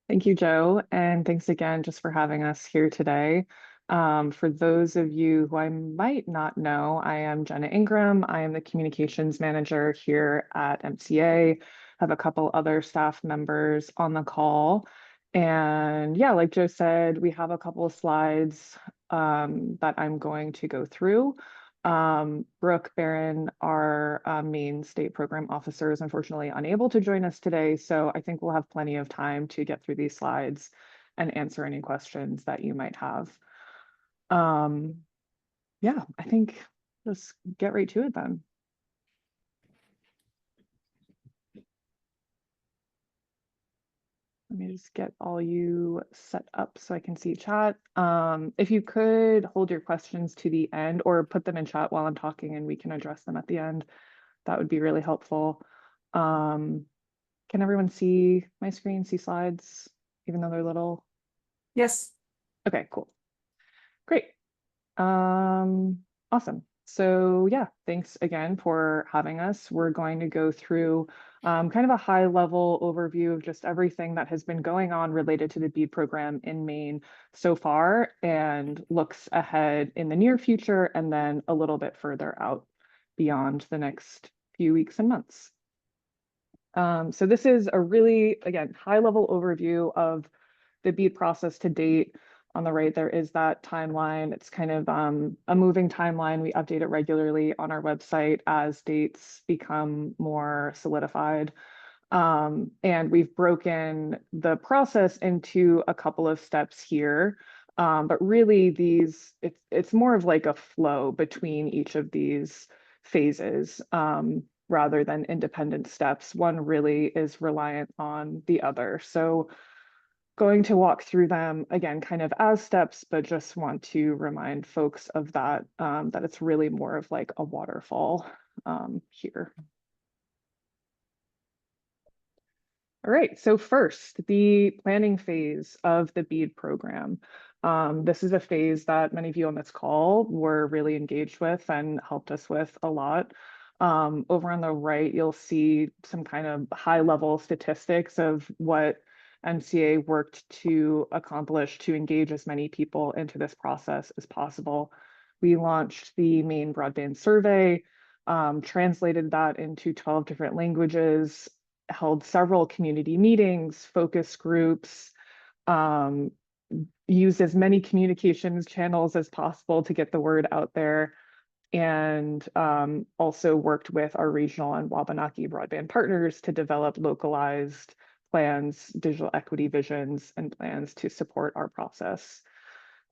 Thank you, Joe, and thanks again just for having us here today. For those of you who I might not know, I am Jenna Ingram. I am the communications manager here at MCA. I have a couple other staff members on the call. And yeah, like Joe said, we have a couple of slides that I'm going to go through. Brooke Barron, our Maine State Program Officer, is unfortunately unable to join us today, so I think we'll have plenty of time to get through these slides and answer any questions that you might have. Um, yeah, I think let's get right to it then. Let me just get all you set up so I can see chat. If you could hold your questions to the end or put them in chat while I'm talking and we can address them at the end, that would be really helpful. Can everyone see my screen, see slides, even though they're little? Yes. Okay, cool. Great. Awesome. So yeah, thanks again for having us. We're going to go through kind of a high level overview of just everything that has been going on related to the BEAD program in Maine so far and looks ahead in the near future and then a little bit further out beyond the next few weeks and months. So this is a really, again, high level overview of the BEAD process to date. On the right, there is that timeline. It's kind of a moving timeline. We update it regularly on our website as dates become more solidified. And we've broken the process into a couple of steps here. But really it's more of like a flow between each of these phases rather than independent steps. One really is reliant on the other. So going to walk through them again, kind of as steps, but just want to remind folks of that, that it's really more of like a waterfall here. All right, so first, the planning phase of the BEAD program. This is a phase that many of you on this call were really engaged with and helped us with a lot. Over on the right, you'll see some kind of high level statistics of what MCA worked to accomplish to engage as many people into this process as possible. We launched the Maine Broadband Survey, translated that into 12 different languages, held several community meetings, focus groups, um, used as many communications channels as possible to get the word out there, and also worked with our regional and Wabanaki broadband partners to develop localized plans, digital equity visions, and plans to support our process.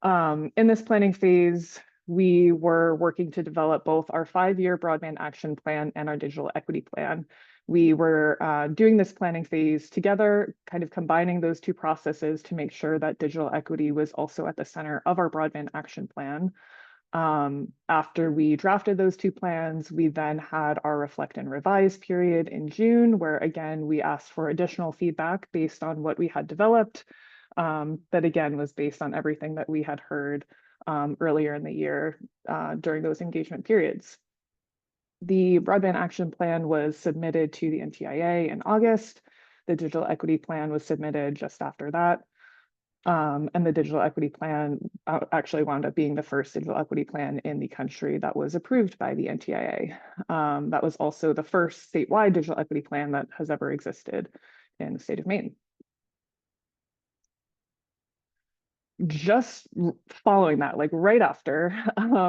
In this planning phase, we were working to develop both our 5-year broadband action plan and our digital equity plan. We were doing this planning phase together, kind of combining those two processes to make sure that digital equity was also at the center of our broadband action plan. After we drafted those two plans, we then had our reflect and revise period in June, where again, we asked for additional feedback based on what we had developed. That again was based on everything that we had heard earlier in the year during those engagement periods. The Broadband Action Plan was submitted to the NTIA in August. The Digital Equity Plan was submitted just after that. And the Digital Equity Plan actually wound up being the first digital equity plan in the country that was approved by the NTIA. That was also the first statewide digital equity plan that has ever existed in the state of Maine. Just following that, like right after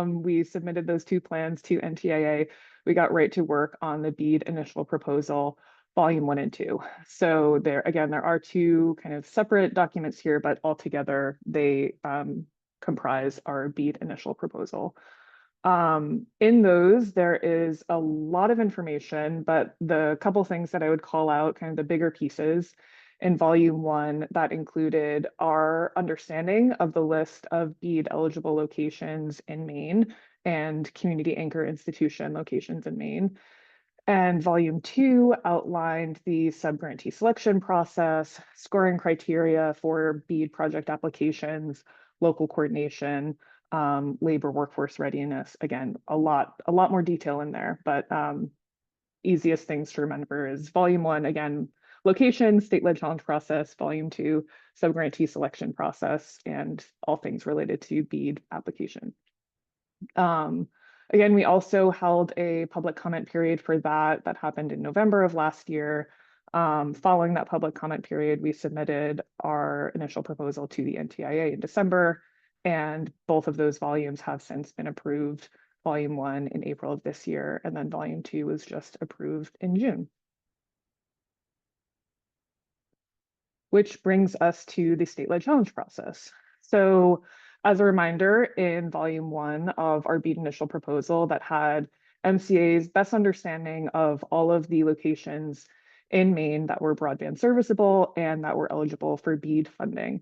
we submitted those two plans to NTIA, we got right to work on the BEAD initial proposal, volume 1 and 2. So there are two kind of separate documents here, but altogether they comprise our BEAD initial proposal. In those, there is a lot of information, but the couple things that I would call out, kind of the bigger pieces, in volume 1 that included our understanding of the list of BEAD eligible locations in Maine and community anchor institution locations in Maine. And volume 2 outlined the subgrantee selection process, scoring criteria for BEAD project applications, local coordination, labor workforce readiness. Again, a lot more detail in there, but easiest things to remember is volume 1, again, location, state-led challenge process, volume 2, subgrantee selection process, and all things related to BEAD application. Again, we also held a public comment period for that. That happened in November of last year. Following that public comment period, we submitted our initial proposal to the NTIA in December, and both of those volumes have since been approved. Volume 1 in April of this year, and then Volume 2 was just approved in June. Which brings us to the state-led challenge process. So as a reminder, in Volume 1 of our BEAD initial proposal that had MCA's best understanding of all of the locations in Maine that were broadband serviceable and that were eligible for BEAD funding.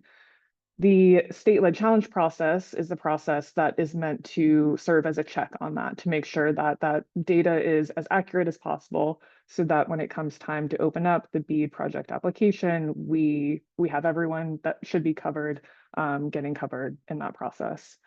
The state-led challenge process is the process that is meant to serve as a check on that, to make sure that that data is as accurate as possible, so that when it comes time to open up the BEAD project application, we have everyone that should be covered getting covered in that process.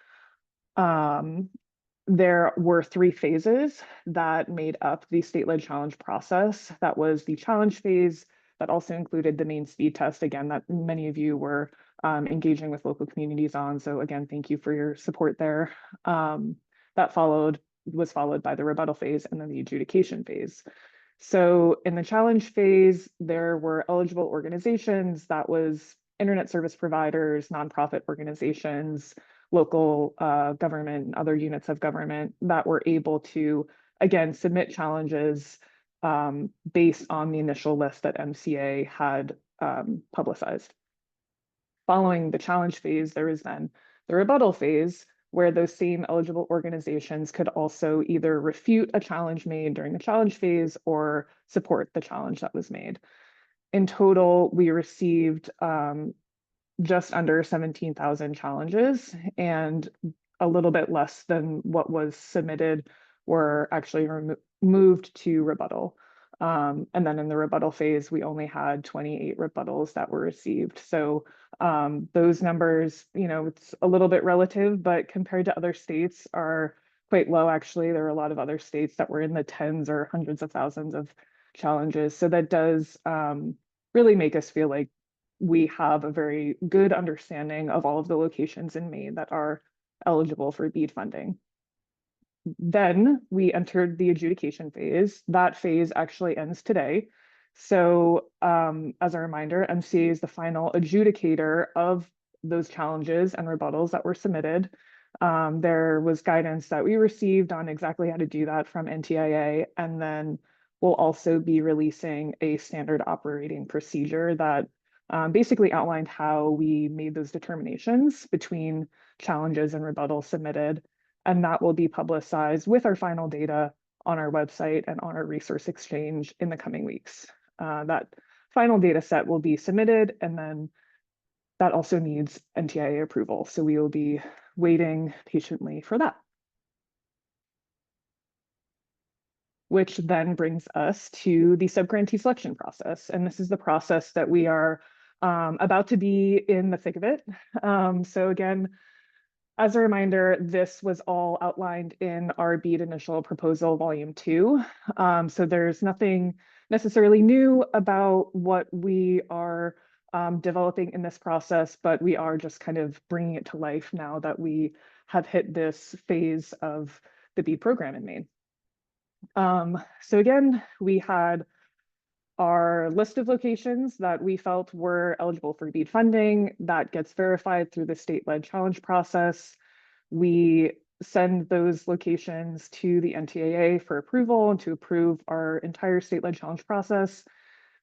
There were 3 phases that made up the state-led challenge process. That was the challenge phase that also included the Maine speed test, again, that many of you were engaging with local communities on. So again, thank you for your support there. That was followed by the rebuttal phase and then the adjudication phase. So in the challenge phase, there were eligible organizations, that was internet service providers, nonprofit organizations, local government, and other units of government that were able to, again, submit challenges based on the initial list that MCA had publicized. Following the challenge phase, there was then the rebuttal phase, where those same eligible organizations could also either refute a challenge made during the challenge phase or support the challenge that was made. In total, we received just under 17,000 challenges, and a little bit less than what was submitted were actually moved to rebuttal. And then in the rebuttal phase, we only had 28 rebuttals that were received. So those numbers, it's a little bit relative, but compared to other states are quite low. Actually, there are a lot of other states that were in the tens or hundreds of thousands of challenges. So that does really make us feel like we have a very good understanding of all of the locations in Maine that are eligible for BEAD funding. Then we entered the adjudication phase. That phase actually ends today. So as a reminder, MCA is the final adjudicator of those challenges and rebuttals that were submitted. There was guidance that we received on exactly how to do that from NTIA, and then we'll also be releasing a standard operating procedure that basically outlined how we made those determinations between challenges and rebuttals submitted, and that will be publicized with our final data on our website and on our resource exchange in the coming weeks. That final data set will be submitted, and then that also needs NTIA approval. So we will be waiting patiently for that. Which then brings us to the subgrantee selection process. And this is the process that we are about to be in the thick of it. So again, as a reminder, this was all outlined in our BEAD initial proposal, volume 2. So there's nothing necessarily new about what we are developing in this process, but we are just kind of bringing it to life now that we have hit this phase of the BEAD program in Maine. So again, we had our list of locations that we felt were eligible for BEAD funding. That gets verified through the state-led challenge process. We send those locations to the NTIA for approval and to approve our entire state-led challenge process.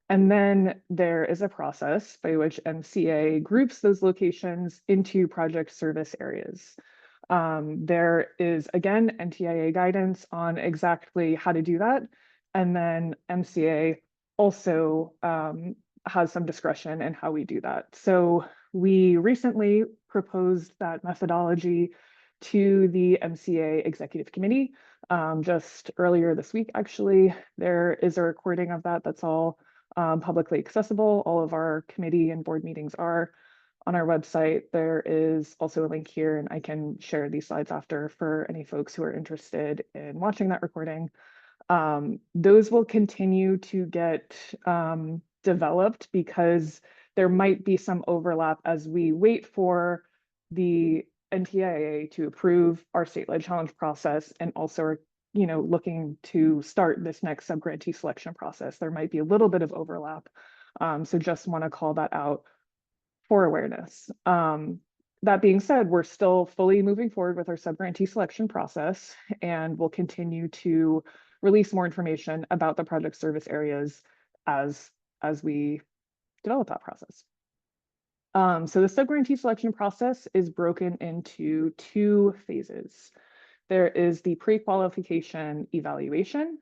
And then there is a process by which MCA groups those locations into project service areas. There is, again, NTIA guidance on exactly how to do that. And then MCA also has some discretion in how we do that. So we recently proposed that methodology to the MCA Executive Committee just earlier this week, actually. There is a recording of that that's all publicly accessible. All of our committee and board meetings are on our website. There is also a link here, and I can share these slides after for any folks who are interested in watching that recording. Those will continue to get developed because there might be some overlap as we wait for the NTIA to approve our state-led challenge process and also are, looking to start this next subgrantee selection process. There might be a little bit of overlap. So just want to call that out for awareness. That being said, we're still fully moving forward with our subgrantee selection process, and we'll continue to release more information about the project service areas as we develop that process. So the subgrantee selection process is broken into 2 phases. There is the pre-qualification evaluation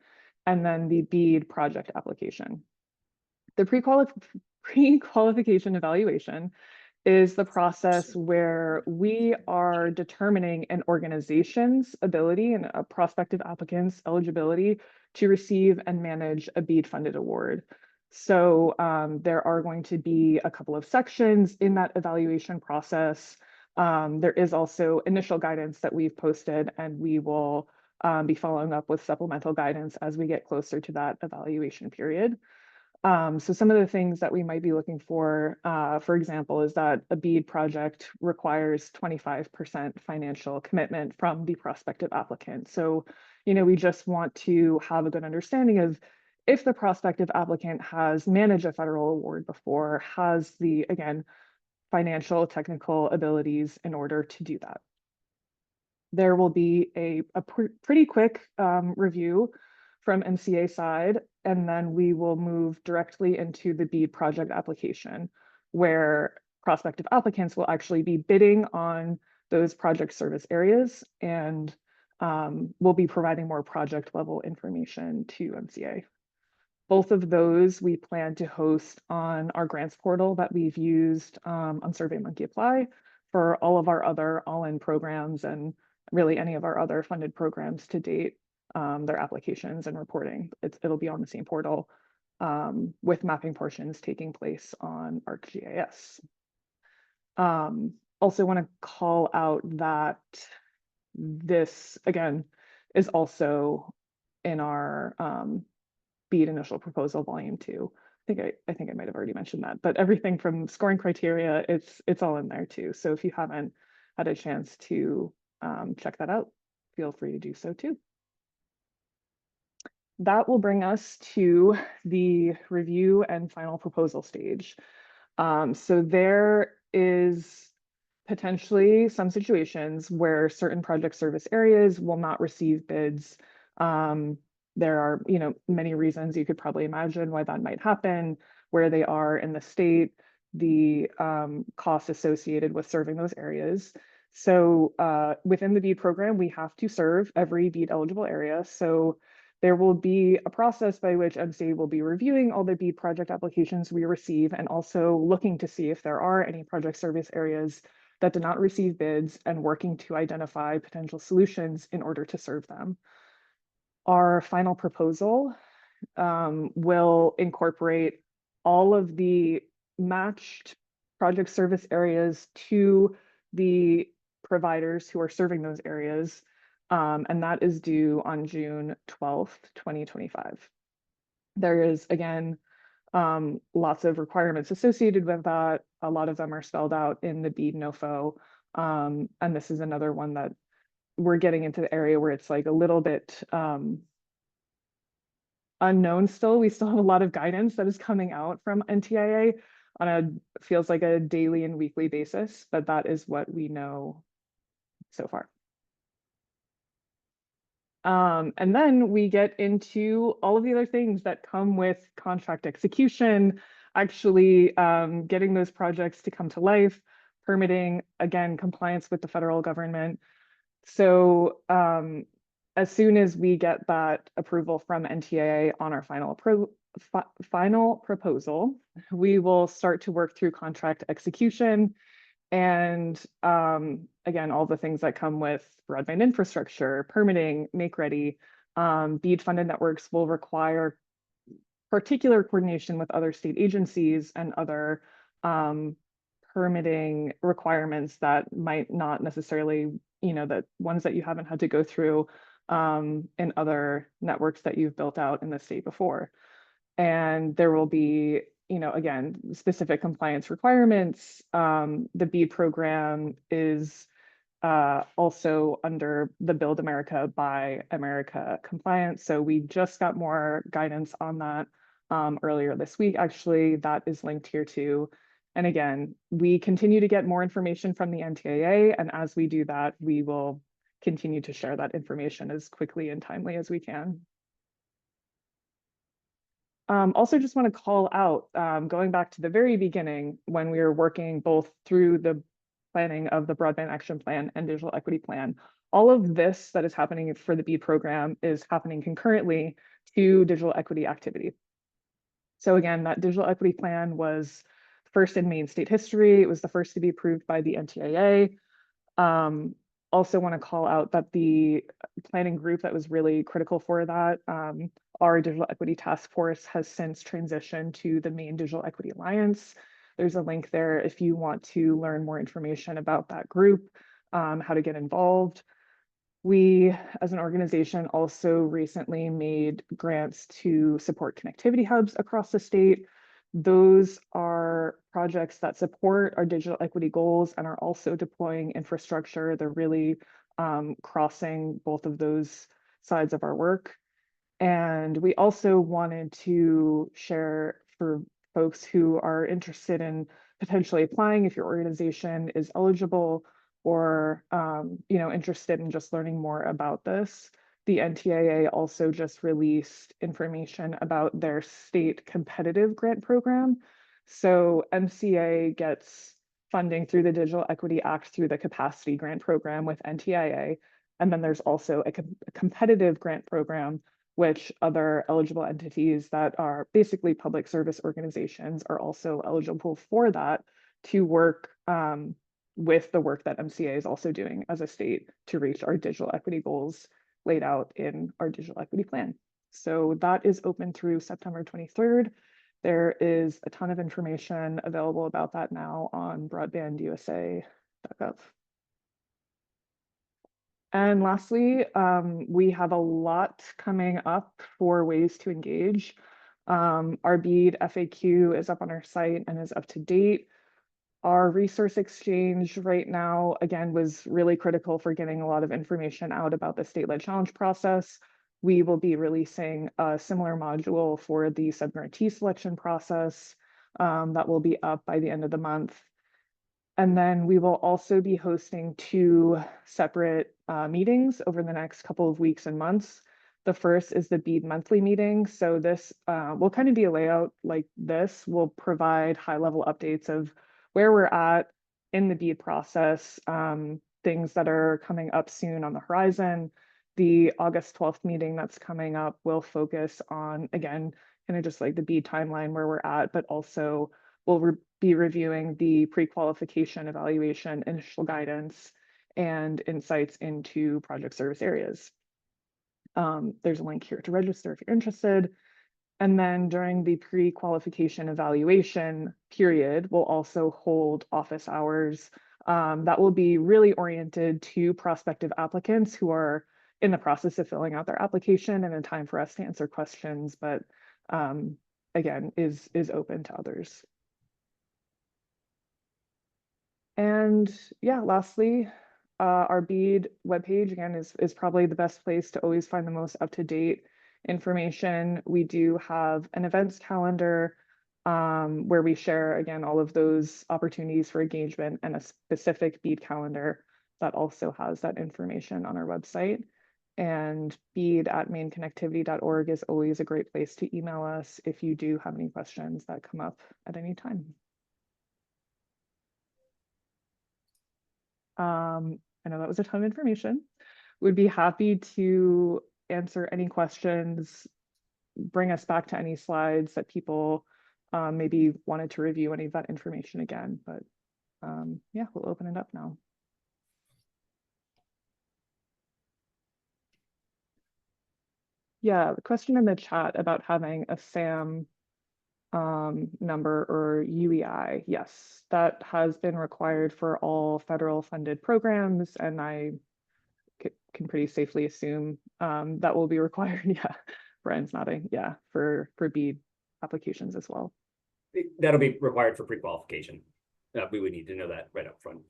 and then the BEAD project application. The pre-qualification evaluation is the process where we are determining an organization's ability and a prospective applicant's eligibility to receive and manage a BEAD funded award. So there are going to be a couple of sections in that evaluation process. There is also initial guidance that we've posted, and we will be following up with supplemental guidance as we get closer to that evaluation period. So some of the things that we might be looking for example, is that a BEAD project requires 25% financial commitment from the prospective applicant. So, we just want to have a good understanding of if the prospective applicant has managed a federal award before, has the, again, financial technical abilities in order to do that. There will be a pretty quick review from MCA side, and then we will move directly into the BEAD project application, where prospective applicants will actually be bidding on those project service areas, and we'll be providing more project level information to MCA. Both of those we plan to host on our grants portal that we've used on SurveyMonkey Apply for all of our other all-in programs and really any of our other funded programs to date. Their applications and reporting. It'll be on the same portal with mapping portions taking place on ArcGIS. Also want to call out that this, again, is also in our BEAD initial proposal volume 2. I think I might have already mentioned that, but everything from scoring criteria, it's all in there too. So if you haven't had a chance to check that out, feel free to do so too. That will bring us to the review and final proposal stage. So there is potentially some situations where certain project service areas will not receive bids. There are, many reasons you could probably imagine why that might happen, where they are in the state, the costs associated with serving those areas. So within the BEAD program, we have to serve every BEAD eligible area. So there will be a process by which MCA will be reviewing all the BEAD project applications we receive and also looking to see if there are any project service areas that did not receive bids and working to identify potential solutions in order to serve them. Our final proposal will incorporate all of the matched project service areas to the providers who are serving those areas. And that is due on June 12th, 2025. There is, again, lots of requirements associated with that. A lot of them are spelled out in the BEAD NOFO. And this is another one that we're getting into the area where it's like a little bit unknown still. We still have a lot of guidance that is coming out from NTIA on feels like a daily and weekly basis, but that is what we know so far. And then we get into all of the other things that come with contract execution, actually getting those projects to come to life, permitting, again, compliance with the federal government. So as soon as we get that approval from NTIA on our final proposal, we will start to work through contract execution. And again, all the things that come with broadband infrastructure, permitting, make ready, BEAD funded networks will require particular coordination with other state agencies and other permitting requirements that might not necessarily, the ones that you haven't had to go through in other networks that you've built out in the state before. And there will be again, specific compliance requirements. The BEAD program is also under the Build America, Buy America compliance. So we just got more guidance on that earlier this week. Actually, that is linked here too. And again, we continue to get more information from the NTIA, and as we do that, we will continue to share that information as quickly and timely as we can. Also just want to call out, going back to the very beginning, when we were working both through the planning of the Broadband Action Plan and Digital Equity Plan, all of this that is happening for the BEAD program is happening concurrently to digital equity activity. So again, that Digital Equity Plan was first in Maine state history. It was the first to be approved by the NTIA. Also want to call out that the planning group that was really critical for that, our Digital Equity Task Force, has since transitioned to the Maine Digital Equity Alliance. There's a link there if you want to learn more information about that group, how to get involved. We, as an organization, also recently made grants to support connectivity hubs across the state. Those are projects that support our digital equity goals and are also deploying infrastructure. They're really crossing both of those sides of our work. And we also wanted to share for folks who are interested in potentially applying, if your organization is eligible or interested in just learning more about this. The NTIA also just released information about their state competitive grant program. So MCA gets funding through the Digital Equity Act through the Capacity Grant Program with NTIA. And then there's also a competitive grant program, which other eligible entities that are basically public service organizations are also eligible for that to work with the work that MCA is also doing as a state to reach our digital equity goals laid out in our digital equity plan. So that is open through September 23rd. There is a ton of information available about that now on broadbandusa.gov. And lastly, we have a lot coming up for ways to engage. Our BEAD FAQ is up on our site and is up to date. Our resource exchange right now, again, was really critical for getting a lot of information out about the state-led challenge process. We will be releasing a similar module for the subgrantee selection process that will be up by the end of the month. And then we will also be hosting 2 separate meetings over the next couple of weeks and months. The first is the BEAD monthly meeting. So this will kind of be a layout like this. We'll provide high-level updates of where we're at in the BEAD process, things that are coming up soon on the horizon. The August 12th meeting that's coming up will focus on, again, kind of just like the BEAD timeline where we're at, but also we'll be reviewing the pre-qualification evaluation, initial guidance, and insights into project service areas. There's a link here to register if you're interested. And then during the pre-qualification evaluation period, we'll also hold office hours that will be really oriented to prospective applicants who are in the process of filling out their application, and a time for us to answer questions, but again, is open to others. And yeah, lastly, our BEAD webpage, again, is probably the best place to always find the most up-to-date information. We do have an events calendar where we share, again, all of those opportunities for engagement, and a specific BEAD calendar that also has that information on our website. And bead@maineconnectivity.org is always a great place to email us if you do have any questions that come up at any time. I know that was a ton of information. We'd be happy to answer any questions, bring us back to any slides that people maybe wanted to review any of that information again, but yeah, we'll open it up now. Yeah, the question in the chat about having a SAM number or UEI. Yes, that has been required for all federal funded programs, and I can pretty safely assume that will be required. Yeah, Brian's nodding. Yeah, for BEAD applications as well. That'll be required for pre-qualification. We would need to know that right up front.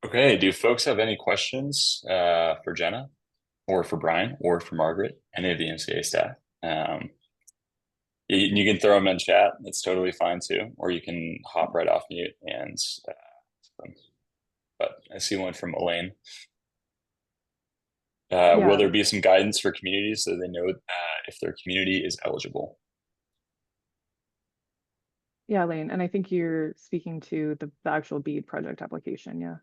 Okay, do folks have any questions for Jenna or for Brian or for Margaret, any of the MCA staff? You can throw them in chat. That's totally fine too. Or you can hop right off mute and but I see one from Elaine. Will there be some guidance for communities so they know if their community is eligible? Yeah, Elaine, and I think you're speaking to the actual BEAD project application, yeah.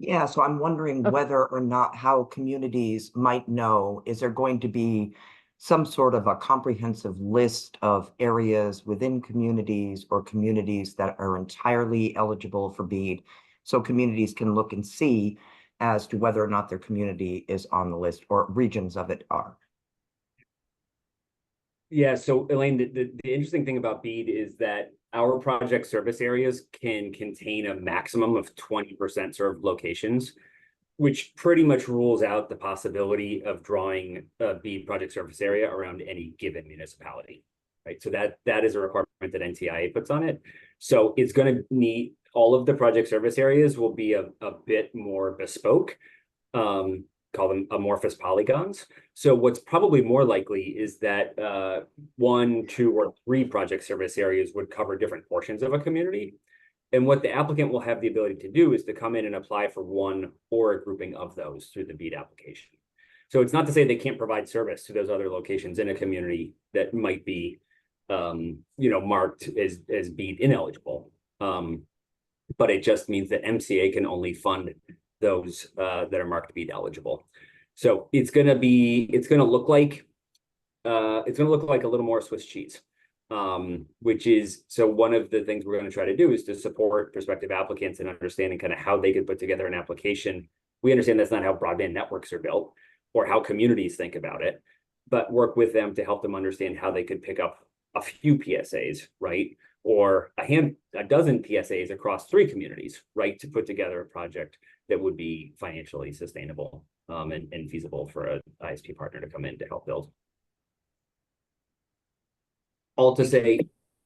Yeah, so I'm wondering whether or not how communities might know, is there going to be some sort of a comprehensive list of areas within communities or communities that are entirely eligible for BEAD, so communities can look and see as to whether or not their community is on the list or regions of it are? Yeah, so Elaine, the interesting thing about BEAD is that our project service areas can contain a maximum of 20% served locations, which pretty much rules out the possibility of drawing a BEAD project service area around any given municipality, right? So that is a requirement that NTIA puts on it. So it's going to need, all of the project service areas will be a bit more bespoke. Call them amorphous polygons. So what's probably more likely is that 1, 2, or 3 project service areas would cover different portions of a community. And what the applicant will have the ability to do is to come in and apply for one or a grouping of those through the BEAD application. So it's not to say they can't provide service to those other locations in a community that might be, marked as BEAD ineligible. But it just means that MCA can only fund those that are marked BEAD eligible. So it's going to look like a little more Swiss cheese, which is, so one of the things we're going to try to do is to support prospective applicants in understanding kind of how they could put together an application. We understand that's not how broadband networks are built or how communities think about it, but work with them to help them understand how they could pick up a few PSAs, right? Or a dozen PSAs across 3 communities, right? To put together a project that would be financially sustainable and feasible for an ISP partner to come in to help build. All to say,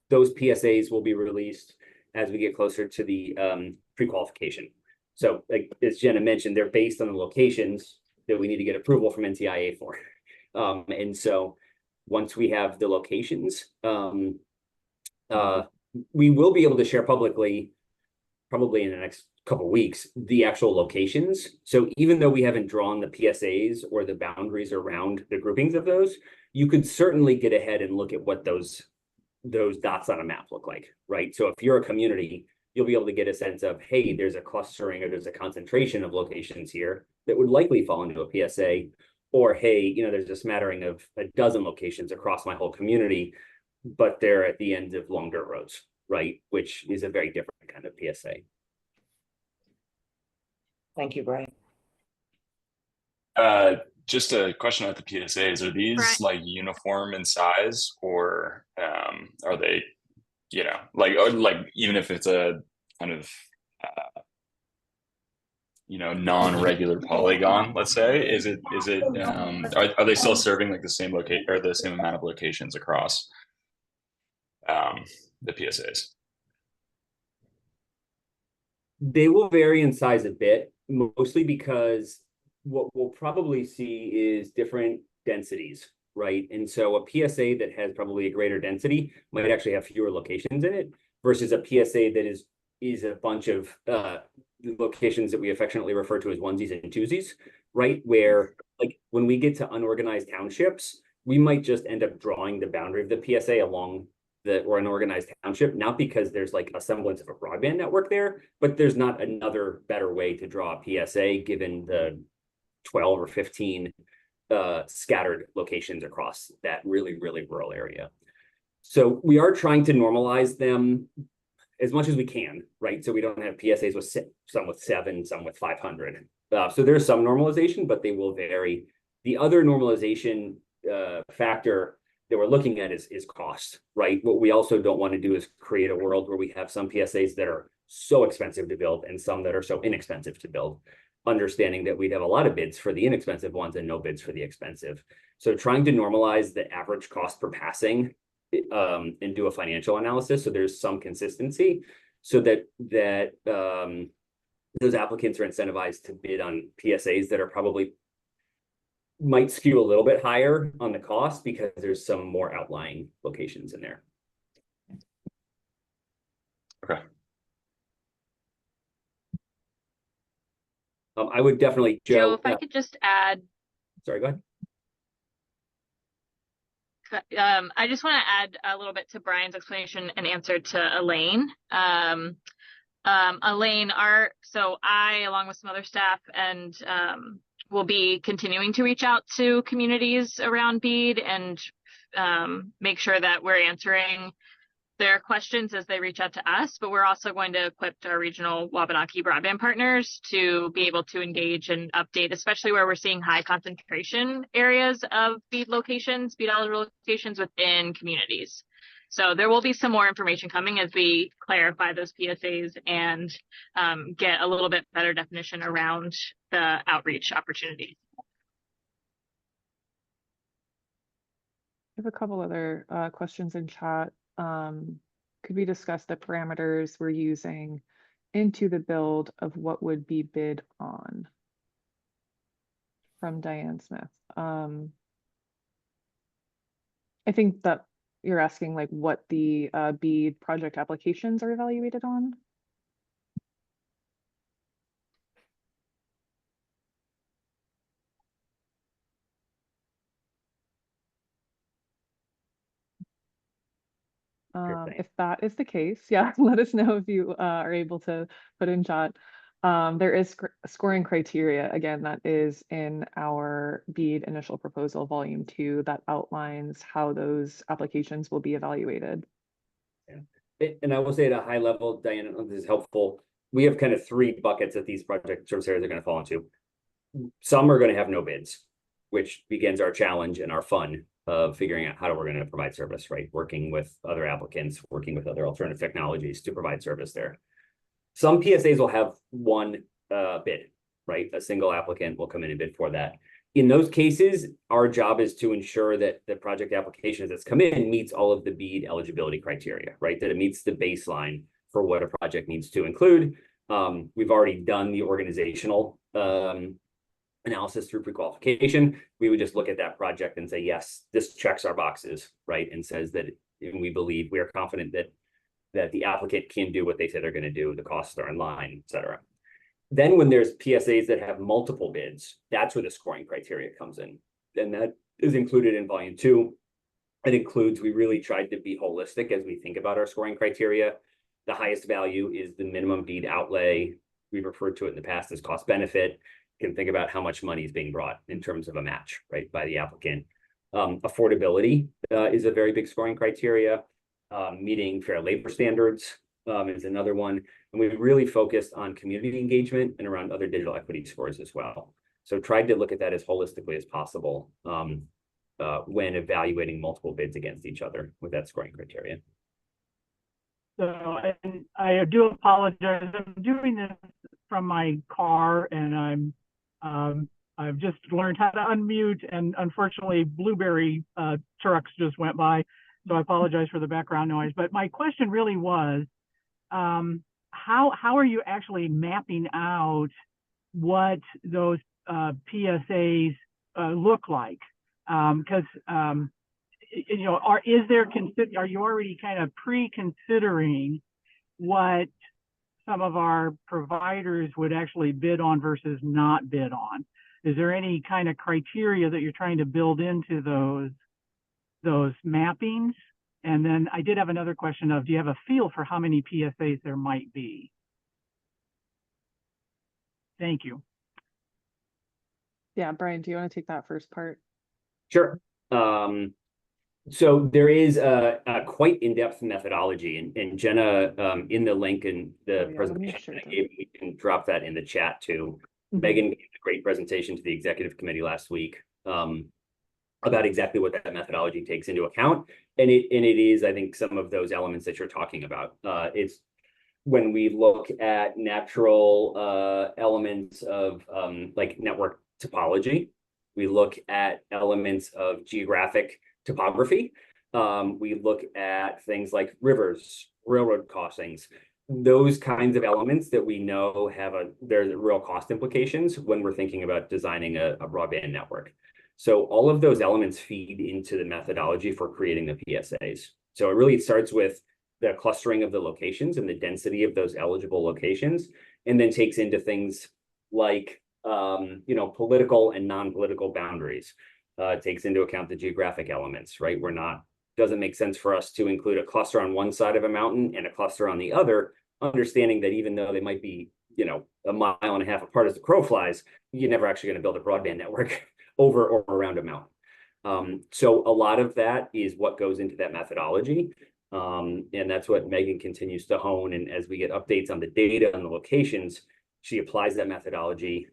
those PSAs will be released as we get closer to the pre-qualification. So like, as Jenna mentioned, they're based on the locations that we need to get approval from NTIA for. And so once we have the locations, we will be able to share publicly, probably in the next couple of weeks, the actual locations. So even though we haven't drawn the PSAs or the boundaries around the groupings of those, you could certainly get ahead and look at what those dots on a map look like, right? So if you're a community, you'll be able to get a sense of, hey, there's a clustering or there's a concentration of locations here that would likely fall into a PSA, or hey, there's a smattering of a dozen locations across my whole community, but they're at the ends of long dirt roads, right? Which is a very different kind of PSA. Thank you, Brian. Just a question about the PSAs. Are these like uniform in size, or are they, even if it's a kind of non-regular polygon, let's say, are they still serving like the same locate or the same amount of locations across the PSAs? They will vary in size a bit, mostly because what we'll probably see is different densities, right? And so a PSA that has probably a greater density might actually have fewer locations in it versus a PSA that is a bunch of locations that we affectionately refer to as onesies and twosies, right? Where like when we get to unorganized townships, we might just end up drawing the boundary of the PSA along or an organized township, not because there's like a semblance of a broadband network there, but there's not another better way to draw a PSA given the 12 or 15 scattered locations across that really, really rural area. So we are trying to normalize them as much as we can, right? So we don't have PSAs with some with 7, some with 500. So there's some normalization, but they will vary. The other normalization factor that we're looking at is cost, right? What we also don't want to do is create a world where we have some PSAs that are so expensive to build and some that are so inexpensive to build, understanding that we'd have a lot of bids for the inexpensive ones and no bids for the expensive. So trying to normalize the average cost per passing and do a financial analysis so there's some consistency, so that those applicants are incentivized to bid on PSAs that are probably might skew a little bit higher on the cost because there's some more outlying locations in there. Okay. I would definitely, Joe, if I could just add. Sorry, go ahead. I just want to add a little bit to Brian's explanation and answer to Elaine. Elaine, so I, along with some other staff, and will be continuing to reach out to communities around BEAD and make sure that we're answering their questions as they reach out to us, but we're also going to equip our regional Wabanaki broadband partners to be able to engage and update, especially where we're seeing high concentration areas of BEAD locations, BEAD eligible locations within communities. So there will be some more information coming as we clarify those PSAs and get a little bit better definition around the outreach opportunities. I have a couple other questions in chat. Could we discuss the parameters we're using into the build of what would be bid on? From Diane Smith. I think that you're asking like what the BEAD project applications are evaluated on. If that is the case, yeah, let us know if you are able to put in chat. There is scoring criteria, again, that is in our BEAD initial proposal, volume 2, that outlines how those applications will be evaluated. Yeah. And I will say at a high level, Diana, this is helpful. We have kind of 3 buckets that these project service areas are going to fall into. Some are going to have no bids, which begins our challenge and our fun of figuring out how we're going to provide service, right? Working with other applicants, working with other alternative technologies to provide service there. Some PSAs will have one bid, right? A single applicant will come in and bid for that. In those cases, our job is to ensure that the project application that's come in meets all of the BEAD eligibility criteria, right? That it meets the baseline for what a project needs to include. We've already done the organizational analysis through pre-qualification. We would just look at that project and say, yes, this checks our boxes, right? And says that, and we believe, we are confident that the applicant can do what they say they're going to do, the costs are in line, et cetera. Then when there's PSAs that have multiple bids, that's where the scoring criteria comes in. And that is included in volume 2. It includes, we really tried to be holistic as we think about our scoring criteria. The highest value is the minimum BEAD outlay. We've referred to it in the past as cost benefit. You can think about how much money is being brought in terms of a match, right, by the applicant. Affordability is a very big scoring criteria. Meeting fair labor standards is another one. And we really focused on community engagement and around other digital equity scores as well. So tried to look at that as holistically as possible when evaluating multiple bids against each other with that scoring criteria. So, and I do apologize. I'm doing this from my car, and I've just learned how to unmute, and unfortunately, blueberry trucks just went by. So I apologize for the background noise. But my question really was, how are you actually mapping out what those PSAs look like? Because you know, are you already kind of pre-considering what some of our providers would actually bid on versus not bid on? Is there any kind of criteria that you're trying to build into those mappings? And then I did have another question of, do you have a feel for how many PSAs there might be? Thank you. Yeah, Brian, do you want to take that first part? Sure. So there is a quite in-depth methodology, and Jenna, in the link in the presentation I gave, we can drop that in the chat too. Megan gave a great presentation to the executive committee last week. about exactly what that methodology takes into account. And it is, I think, some of those elements that you're talking about. It's when we look at natural elements of like network topology, we look at elements of geographic topography. We look at things like rivers, railroad crossings, those kinds of elements that we know have there's real cost implications when we're thinking about designing a broadband network. So all of those elements feed into the methodology for creating the PSAs. So it really starts with the clustering of the locations and the density of those eligible locations, and then takes into things like political and non-political boundaries. It takes into account the geographic elements, right? Doesn't make sense for us to include a cluster on one side of a mountain and a cluster on the other, understanding that even though they might be, a mile and a half apart as the crow flies, you're never actually going to build a broadband network over or around a mountain. So a lot of that is what goes into that methodology. And that's what Megan continues to hone. And as we get updates on the data and the locations, she applies that methodology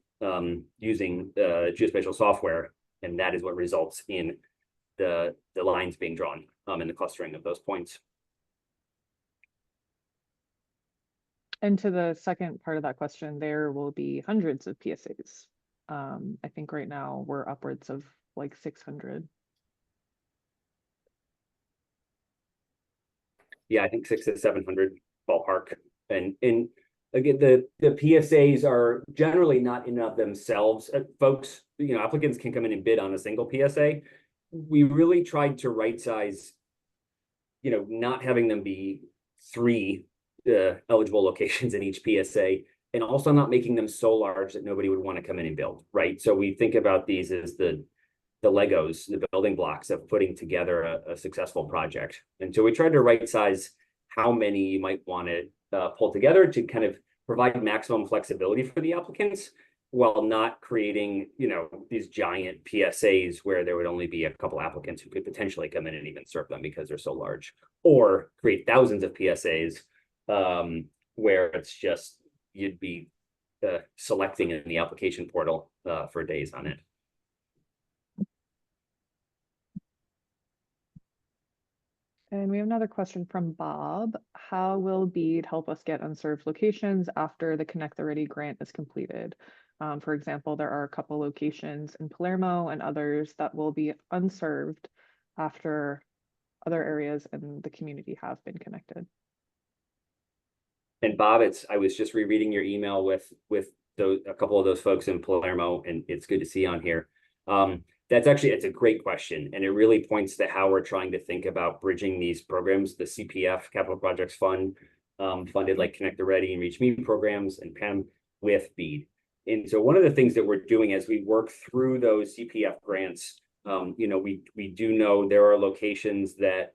using geospatial software. And that is what results in the lines being drawn and the clustering of those points. And to the second part of that question, there will be hundreds of PSAs. I think right now we're upwards of like 600. Yeah, I think 600 to 700 ballpark. And again, the PSAs are generally not in and of themselves. Folks, applicants can come in and bid on a single PSA. We really tried to right size, not having them be 3 eligible locations in each PSA, and also not making them so large that nobody would want to come in and build, right? So we think about these as the Legos, the building blocks of putting together a successful project. And so we tried to right size how many you might want to pull together to kind of provide maximum flexibility for the applicants, while not creating, these giant PSAs where there would only be a couple applicants who could potentially come in and even serve them because they're so large, or create thousands of PSAs where it's just, you'd be selecting in the application portal for days on it. And we have another question from Bob. How will BEAD help us get unserved locations after the Connect the Ready grant is completed? For example, there are a couple locations in Palermo and others that will be unserved after other areas in the community have been connected. And Bob, I was just rereading your email with a couple of those folks in Palermo, and it's good to see on here. It's a great question, and it really points to how we're trying to think about bridging these programs, the CPF, Capital Projects Fund, funded like Connect the Ready and Reach Me programs, and PEM with BEAD. And so one of the things that we're doing as we work through those CPF grants, we do know there are locations that,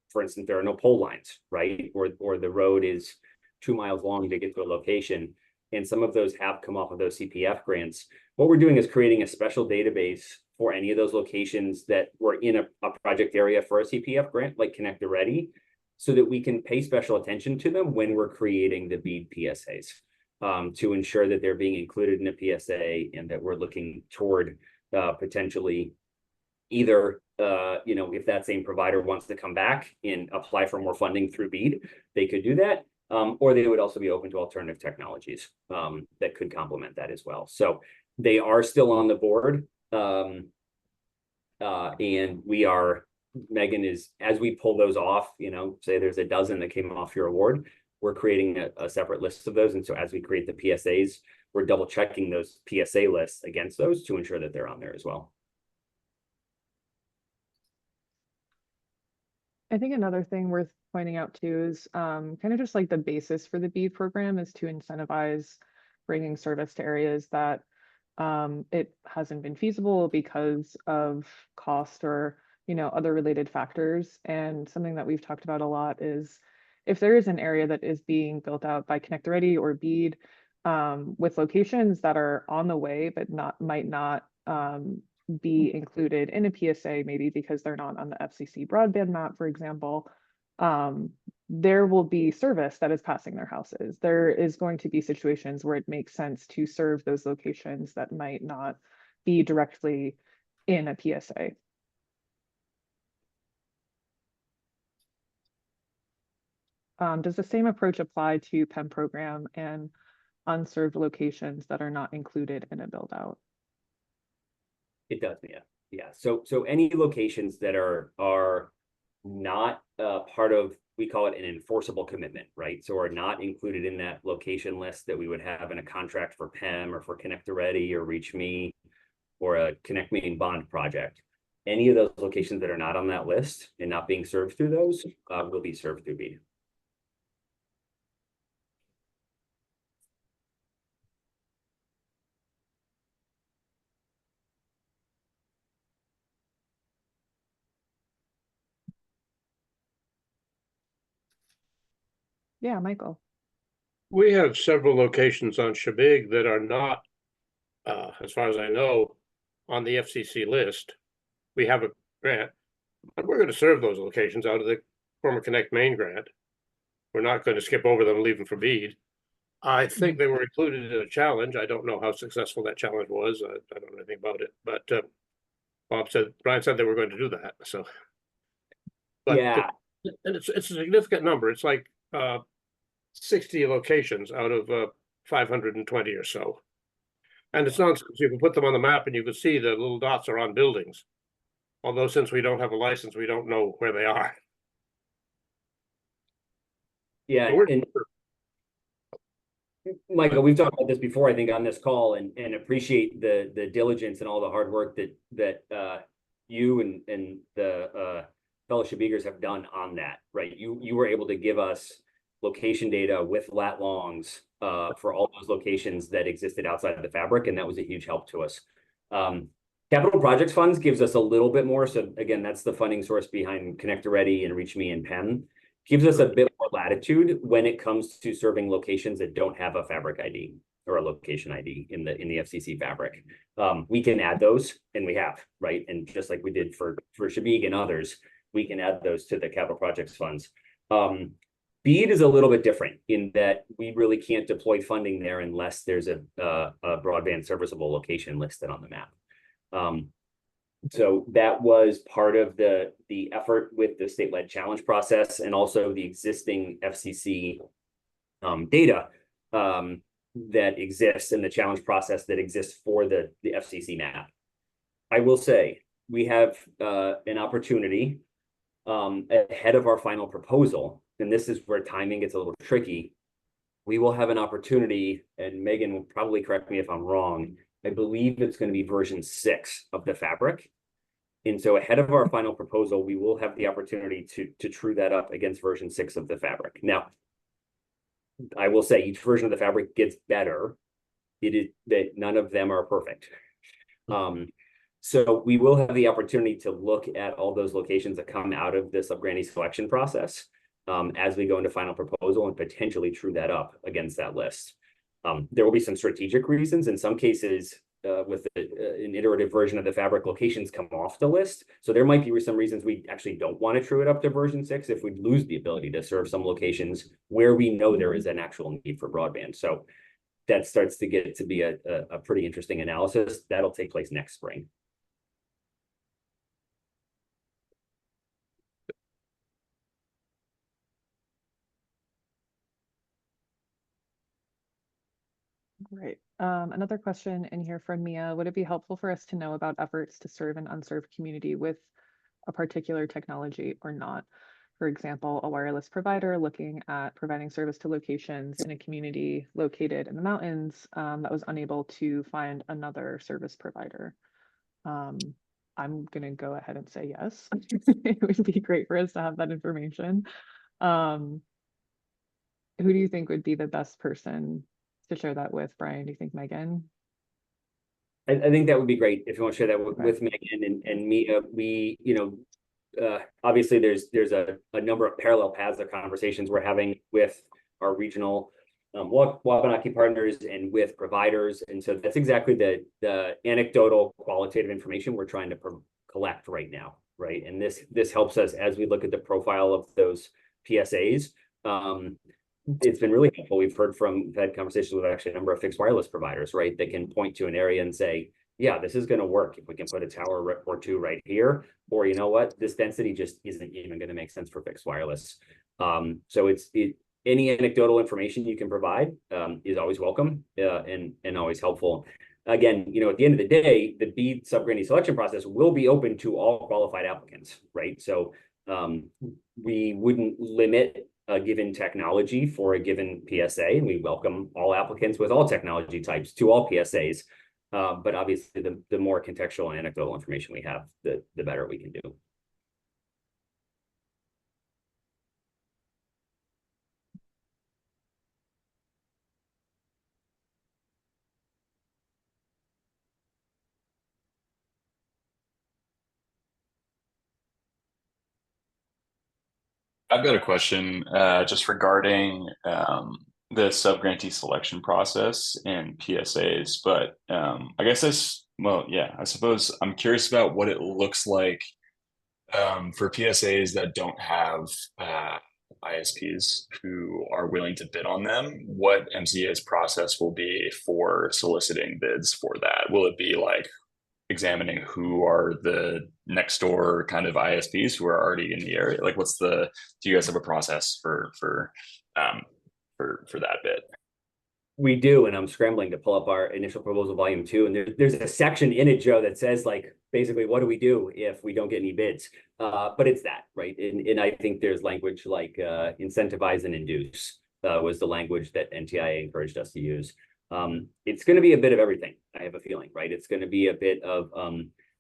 for instance, there are no pole lines, right? Or the road is 2 miles long to get to a location. And some of those have come off of those CPF grants. What we're doing is creating a special database for any of those locations that were in a project area for a CPF grant, like Connect the Ready, so that we can pay special attention to them when we're creating the BEAD PSAs, to ensure that they're being included in a PSA, and that we're looking toward potentially either, if that same provider wants to come back and apply for more funding through BEAD, they could do that. Or they would also be open to alternative technologies that could complement that as well. So they are still on the board. And Megan is, as we pull those off, say there's a dozen that came off your award, we're creating a separate list of those. And so as we create the PSAs, we're double checking those PSA lists against those to ensure that they're on there as well. I think another thing worth pointing out too is kind of just like the basis for the BEAD program is to incentivize bringing service to areas that it hasn't been feasible because of cost or other related factors. And something that we've talked about a lot is if there is an area that is being built out by Connect the Ready or BEAD with locations that are on the way but might not be included in a PSA, maybe because they're not on the FCC broadband map, for example, there will be service that is passing their houses. There is going to be situations where it makes sense to serve those locations that might not be directly in a PSA. Does the same approach apply to PEM program and unserved locations that are not included in a build out? It does, yeah. Yeah. So any locations that are not part of, we call it an enforceable commitment, right? So are not included in that location list that we would have in a contract for PEM or for Connect Ready or Reach Me or a Connect Maine bond project. Any of those locations that are not on that list and not being served through those will be served through BEAD. Yeah, Michael. We have several locations on Shabig that are not, as far as I know, on the FCC list. We have a grant, and we're going to serve those locations out of the former Connect Maine grant. We're not going to skip over them and leave them for BEAD. I think they were included in a challenge. I don't know how successful that challenge was. I don't know anything about it, but Brian said they were going to do that. So, but yeah, and it's a significant number. It's like 60 locations out of 520 or so. And it's nonsense. You can put them on the map and you can see the little dots are on buildings. Although since we don't have a license, we don't know where they are. yeah. And Michael, we've talked about this before, I think, on this call, and appreciate the diligence and all the hard work that you and the fellow Shabigers have done on that, right? You were able to give us location data with lat longs for all those locations that existed outside of the fabric, and that was a huge help to us. Capital Projects Funds gives us a little bit more. So again, that's the funding source behind Connect Ready and Reach Me and PEM. Gives us a bit more latitude when it comes to serving locations that don't have a fabric ID or a location ID in the FCC fabric. We can add those, and we have, right? And just like we did for Shabig and others, we can add those to the Capital Projects Funds. BEAD is a little bit different in that we really can't deploy funding there unless there's a broadband serviceable location listed on the map. So that was part of the effort with the state-led challenge process, and also the existing FCC data that exists in the challenge process that exists for the FCC map. I will say we have an opportunity ahead of our final proposal, and this is where timing gets a little tricky. We will have an opportunity, and Megan will probably correct me if I'm wrong, I believe it's going to be version 6 of the fabric. And so ahead of our final proposal, we will have the opportunity to true that up against version 6 of the fabric. Now, I will say each version of the fabric gets better. It is that none of them are perfect. So we will have the opportunity to look at all those locations that come out of the sub-grantee selection process as we go into final proposal and potentially true that up against that list. There will be some strategic reasons. In some cases, with an iterative version of the fabric, locations come off the list. So there might be some reasons we actually don't want to true it up to version 6 if we lose the ability to serve some locations where we know there is an actual need for broadband. So that starts to get to be a pretty interesting analysis. That'll take place next spring. Great. Another question in here from Mia. Would it be helpful for us to know about efforts to serve an unserved community with a particular technology or not? For example, a wireless provider looking at providing service to locations in a community located in the mountains that was unable to find another service provider. I'm going to go ahead and say yes. It would be great for us to have that information. Who do you think would be the best person to share that with? Brian, do you think Megan? I think that would be great if you want to share that with Megan and Mia. We, obviously there's a number of parallel paths of conversations we're having with our regional Wabanaki partners and with providers. And so that's exactly the anecdotal qualitative information we're trying to collect right now, right? And this helps us as we look at the profile of those PSAs. It's been really helpful. We've had conversations with actually a number of fixed wireless providers, right? That can point to an area and say, yeah, this is going to work if we can put a tower or two right here, or you know what, this density just isn't even going to make sense for fixed wireless. So any anecdotal information you can provide is always welcome and always helpful. Again, you know, at the end of the day, the BEAD subgrantee selection process will be open to all qualified applicants, right? So we wouldn't limit a given technology for a given PSA, and we welcome all applicants with all technology types to all PSAs. But obviously, the more contextual and anecdotal information we have, the better we can do. I've got a question just regarding the subgrantee selection process and PSAs, but I guess I suppose I'm curious about what it looks like for PSAs that don't have ISPs who are willing to bid on them. What MCA's process will be for soliciting bids for that? Will it be like examining who are the next door kind of ISPs who are already in the area? Like, do you guys have a process for that bit? We do, and I'm scrambling to pull up our initial proposal volume 2, and there's a section in it, Joe, that says like basically what do we do if we don't get any bids? But it's that, right? And I think there's language like incentivize and induce was the language that NTIA encouraged us to use. It's going to be a bit of everything, I have a feeling, right? It's going to be a bit of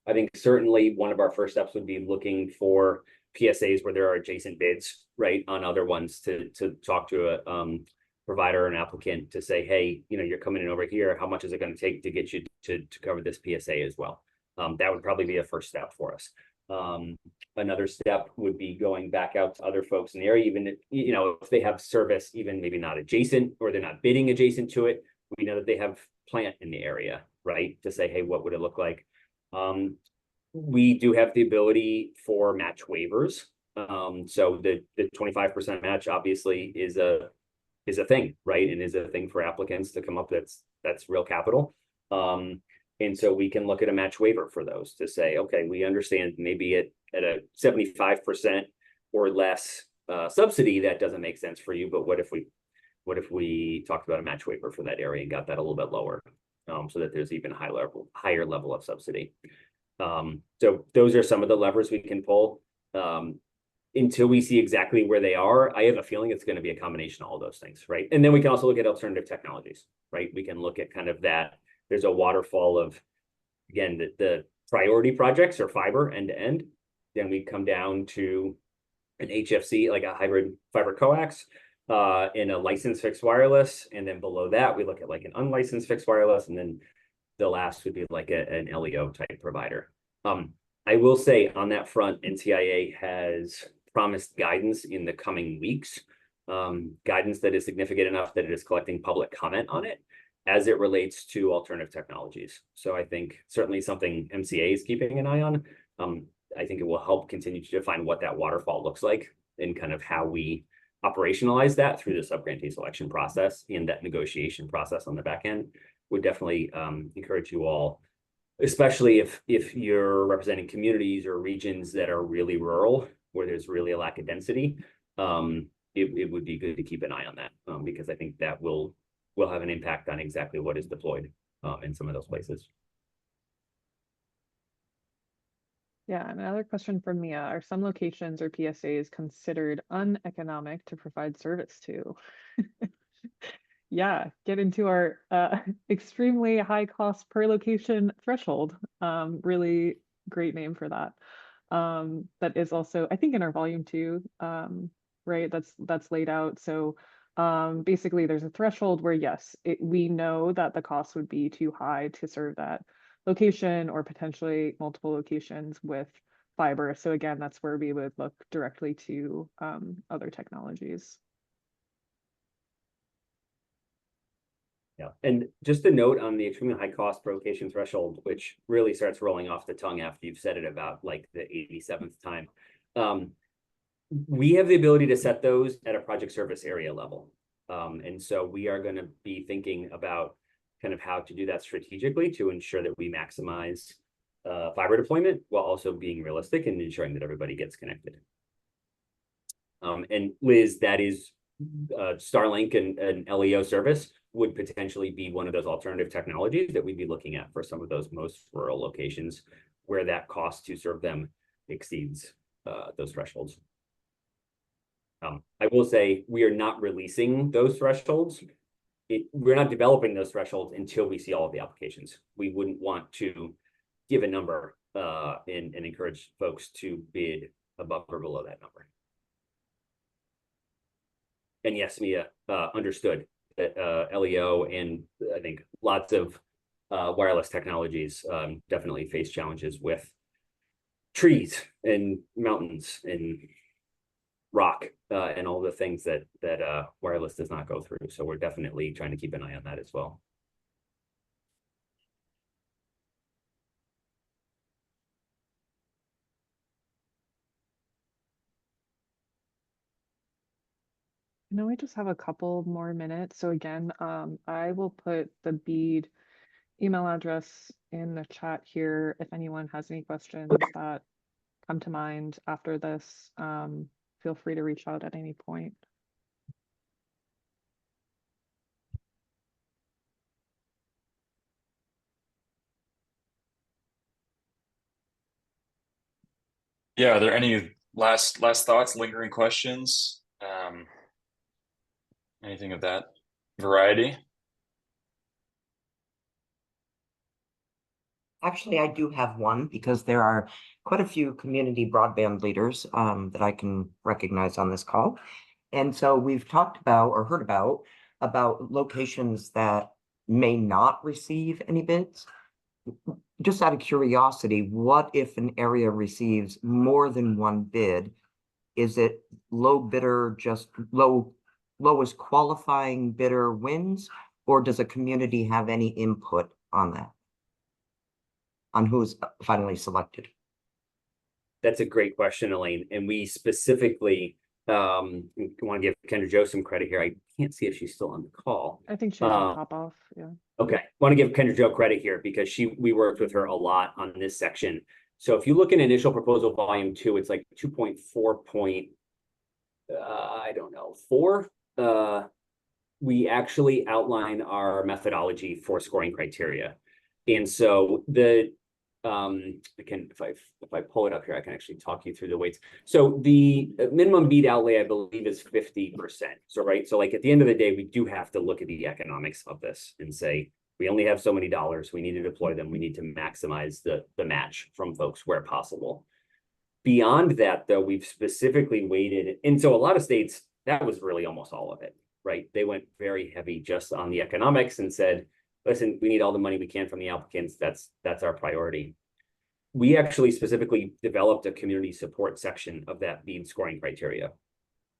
I think certainly one of our first steps would be looking for PSAs where there are adjacent bids, right, on other ones to talk to a provider or an applicant to say, hey, you know, you're coming in over here. How much is it going to take to get you to cover this PSA as well? That would probably be a first step for us. Another step would be going back out to other folks in the area, even if, you know, if they have service, even maybe not adjacent or they're not bidding adjacent to it. We know that they have plant in the area, right? To say, hey, what would it look like? We do have the ability for match waivers. So the 25% match obviously is a thing, right? And is a thing for applicants to come up that's real capital. And so we can look at a match waiver for those to say, okay, we understand maybe at a 75% or less subsidy, that doesn't make sense for you, but what if we talked about a match waiver for that area and got that a little bit lower, so that there's even higher level of subsidy. So those are some of the levers we can pull. Until we see exactly where they are, I have a feeling it's going to be a combination of all those things, right? And then we can also look at alternative technologies, right? We can look at kind of that. There's a waterfall of, again, the priority projects are fiber end to end. Then we come down to an HFC, like a hybrid fiber coax, in a licensed fixed wireless. And then below that, we look at like an unlicensed fixed wireless. And then the last would be like an LEO type provider. I will say on that front, NTIA has promised guidance in the coming weeks, guidance that is significant enough that it is collecting public comment on it as it relates to alternative technologies. So I think certainly something MCA is keeping an eye on. I think it will help continue to define what that waterfall looks like and kind of how we operationalize that through the subgrantee selection process and that negotiation process on the back end. Would definitely encourage you all, especially if you're representing communities or regions that are really rural, where there's really a lack of density, it would be good to keep an eye on that, because I think that will have an impact on exactly what is deployed in some of those places. Yeah, and another question from Mia, are some locations or PSAs considered uneconomic to provide service to? Yeah, get into our extremely high cost per location threshold. Really great name for that. That is also, I think, in our volume 2, right? That's laid out. So basically there's a threshold where yes, we know that the cost would be too high to serve that location or potentially multiple locations with fiber. So again, that's where we would look directly to other technologies. Yeah, and just a note on the extremely high cost per location threshold, which really starts rolling off the tongue after you've said it about like the 87th time. We have the ability to set those at a project service area level. And so we are going to be thinking about kind of how to do that strategically to ensure that we maximize fiber deployment while also being realistic and ensuring that everybody gets connected. And Liz, that is Starlink and an LEO service would potentially be one of those alternative technologies that we'd be looking at for some of those most rural locations where that cost to serve them exceeds those thresholds. I will say we are not releasing those thresholds. We're not developing those thresholds until we see all of the applications. We wouldn't want to give a number and encourage folks to bid above or below that number. And yes, Mia, understood that LEO and I think lots of wireless technologies definitely face challenges with trees and mountains and rock and all the things that wireless does not go through. So we're definitely trying to keep an eye on that as well. I know we just have a couple more minutes. So again, I will put the BEAD email address in the chat here. If anyone has any questions that come to mind after this, feel free to reach out at any point. Yeah, are there any last thoughts, lingering questions? Anything of that variety? Actually, I do have one because there are quite a few community broadband leaders that I can recognize on this call. And so we've talked about or heard about locations that may not receive any bids. Just out of curiosity, what if an area receives more than one bid? Is it low bidder, just lowest qualifying bidder wins, or does a community have any input on that? On who's finally selected? That's a great question, Elaine. And we specifically want to give Kendra Jo some credit here. I can't see if she's still on the call. I think she can pop off. Yeah. Okay. Want to give Kendra Jo credit here because we worked with her a lot on this section. So if you look in initial proposal volume 2, it's like 2.4 point, I don't know, 4. We actually outline our methodology for scoring criteria. And so the if I pull it up here, I can actually talk you through the weights. So the minimum BEAD outlay, I believe, is 50%. So right, so like at the end of the day, we do have to look at the economics of this and say we only have so many dollars. We need to deploy them. We need to maximize the match from folks where possible. Beyond that, though, we've specifically weighted, and so a lot of states, that was really almost all of it, right? They went very heavy just on the economics and said, listen, we need all the money we can from the applicants. That's our priority. We actually specifically developed a community support section of that BEAD scoring criteria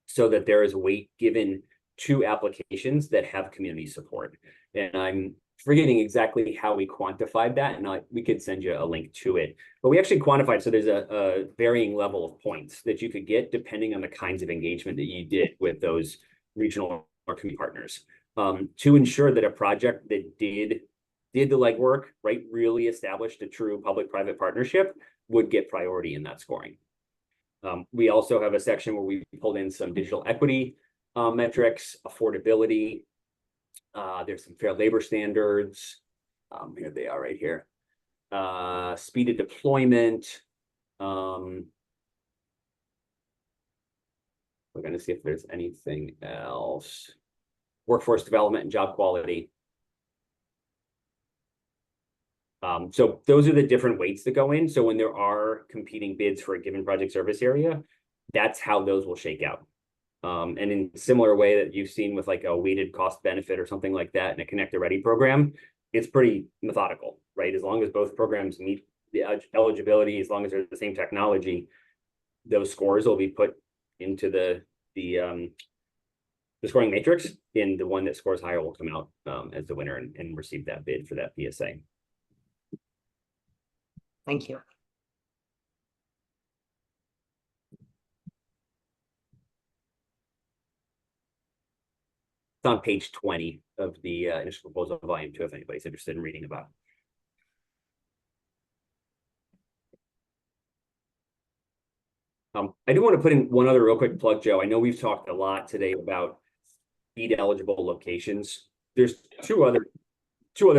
so that there is weight given to applications that have community support. And I'm forgetting exactly how we quantified that, and we could send you a link to it. But we actually quantified, so there's a varying level of points that you could get depending on the kinds of engagement that you did with those regional or community partners. To ensure that a project that did the legwork, right, really established a true public-private partnership would get priority in that scoring. We also have a section where we pulled in some digital equity metrics, affordability. There's some fair labor standards. Here they are right here. Speed of deployment. We're going to see if there's anything else. Workforce development and job quality. So those are the different weights that go in. So when there are competing bids for a given project service area, that's how those will shake out. And in a similar way that you've seen with like a weighted cost benefit or something like that in a Connect Ready program, it's pretty methodical, right? As long as both programs meet the eligibility, as long as they're the same technology, those scores will be put into the scoring matrix, and the one that scores higher will come out as the winner and receive that bid for that PSA. Thank you. It's on page 20 of the initial proposal volume 2, if anybody's interested in reading about it. I do want to put in one other real quick plug, Joe. I know we've talked a lot today about BEAD eligible locations. There's two other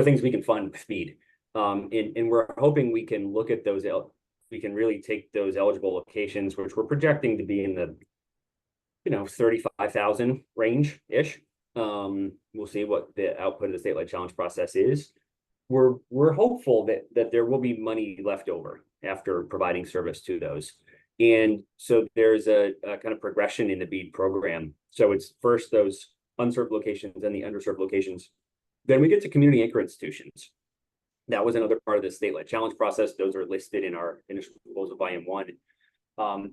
things we can fund with BEAD. And we're hoping we can look at those, we can really take those eligible locations, which we're projecting to be in the 35,000 range-ish. We'll see what the output of the statewide challenge process is. We're hopeful that there will be money left over after providing service to those. And so there's a kind of progression in the BEAD program. So it's first those unserved locations and the underserved locations. Then we get to community anchor institutions. That was another part of the statewide challenge process. Those are listed in our initial proposal volume 1.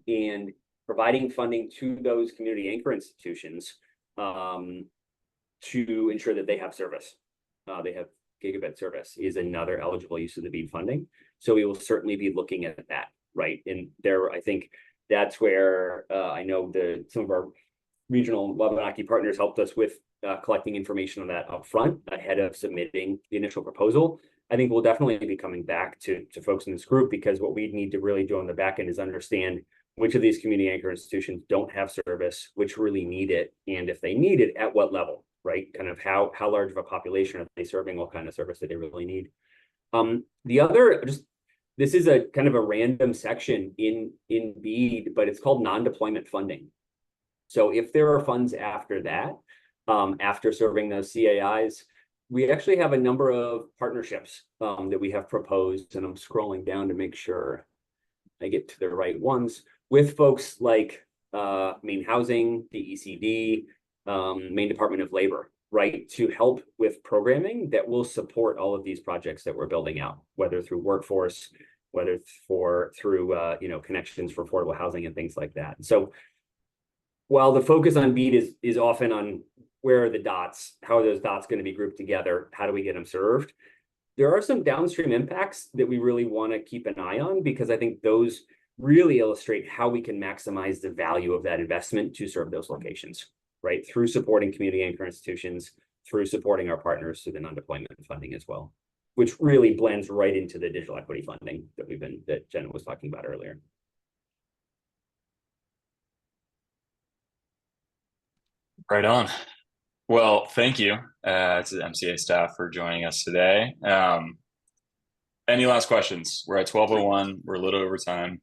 And providing funding to those community anchor institutions to ensure that they have service. They have gigabit service is another eligible use of the BEAD funding. So we will certainly be looking at that, right? And there, I think that's where I know some of our regional Wabanaki partners helped us with collecting information on that up front ahead of submitting the initial proposal. I think we'll definitely be coming back to folks in this group, because what we need to really do on the back end is understand which of these community anchor institutions don't have service, which really need it, and if they need it, at what level, right? Kind of how large of a population are they serving, what kind of service do they really need? The other, this is a kind of a random section in BEAD, but it's called non-deployment funding. So if there are funds after that, after serving those CAIs, we actually have a number of partnerships that we have proposed, and I'm scrolling down to make sure I get to the right ones, with folks like Maine Housing, DECD, Maine Department of Labor, right, to help with programming that will support all of these projects that we're building out, whether through workforce, whether through connections for affordable housing and things like that. So while the focus on BEAD is often on where are the dots, how are those dots going to be grouped together, how do we get them served, there are some downstream impacts that we really want to keep an eye on, because I think those really illustrate how we can maximize the value of that investment to serve those locations, right? Through supporting community anchor institutions, through supporting our partners through the non-deployment funding as well, which really blends right into the digital equity funding that Jenna was talking about earlier. Right on. Well, thank you to the MCA staff for joining us today. Any last questions? We're at 12:01. We're a little over time.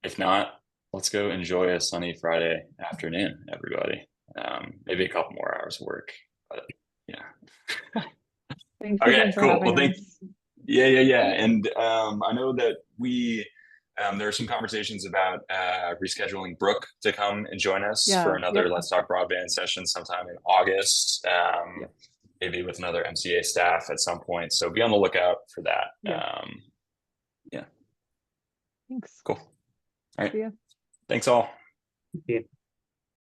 If not, let's go enjoy a sunny Friday afternoon, everybody. Maybe a couple more hours of work, but yeah. Thank you Okay, for cool. having Well, us. yeah. And I know that there are some conversations about rescheduling Brooke to come and join us for another Let's Talk Broadband session sometime in August, maybe with another MCA staff at some point. So be on the lookout for that. Yeah. Thanks. Cool. All right. See ya. Thanks all. Yeah.